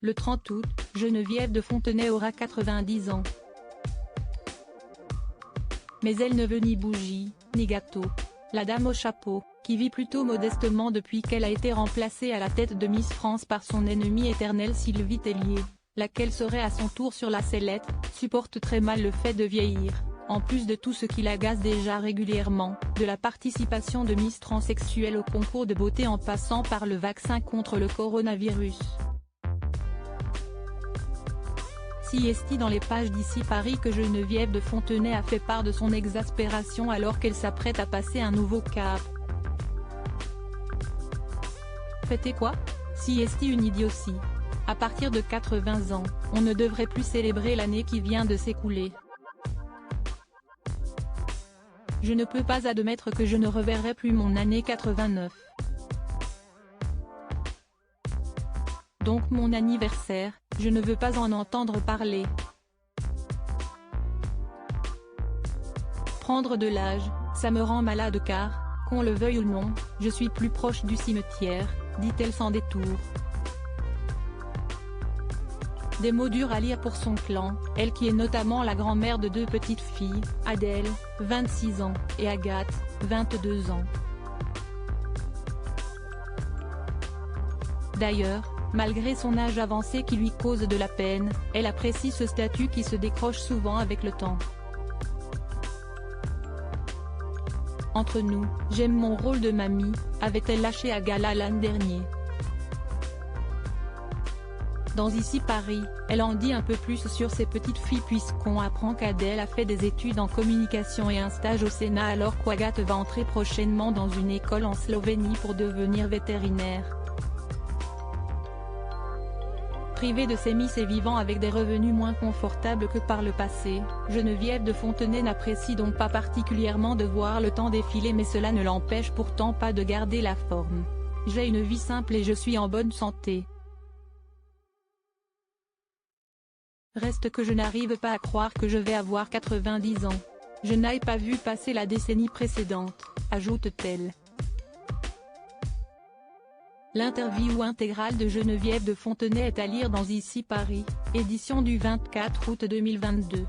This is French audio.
Le 30 août, Geneviève de Fontenay aura 90 ans. Mais elle ne veut ni bougie, ni gâteau. La dame au chapeau, qui vit plutôt modestement depuis qu'elle a été remplacée à la tête de Miss France par son ennemie éternelle Sylvie Tellier, laquelle serait à son tour sur la sellette, supporte très mal le fait de vieillir, en plus de tout ce qui l'agace déjà régulièrement, de la participation de Miss transsexuelle au concours de beauté en passant par le vaccin contre le coronavirus. Si est dans les pages d'Ici Paris que Geneviève de Fontenay a fait part de son exaspération alors qu'elle s'apprête à passer un nouveau cap. Fêter quoi? Si est une idiotie. À partir de 80 ans, on ne devrait plus célébrer l'année qui vient de s'écouler. Je ne peux pas admettre que je ne reverrai plus mon année 89. Donc mon anniversaire, je ne veux pas en entendre parler. Prendre de l'âge, ça me rend malade car, qu'on le veuille ou non, je suis plus proche du cimetière, dit-elle sans détour. Des mots durs à lire pour son clan, elle qui est notamment la grand-mère de deux petites filles, Adèle, 26 ans, et Agathe, 22 ans. D'ailleurs, malgré son âge avancé qui lui cause de la peine, elle apprécie ce statut qui se décroche souvent avec le temps. Entre nous, j'aime mon rôle de mamie, avait-elle lâché à gala l'an dernier. Dans Ici Paris, elle en dit un peu plus sur ses petites filles puisqu'on apprend qu'Adèle a fait des études en communication et un stage au Sénat alors qu'Agathe va entrer prochainement dans une école en Slovénie pour devenir vétérinaire. Privée de ses miss et vivant avec des revenus moins confortables que par le passé, Geneviève de Fontenay n'apprécie donc pas particulièrement de voir le temps défiler mais cela ne l'empêche pourtant pas de garder la forme. J'ai une vie simple et je suis en bonne santé. Reste que je n'arrive pas à croire que je vais avoir 90 ans. Je n'ai pas vu passer la décennie précédente, ajoute-t-elle. L'interview intégrale de Geneviève de Fontenay est à lire dans Ici Paris, édition du 24 août 2022.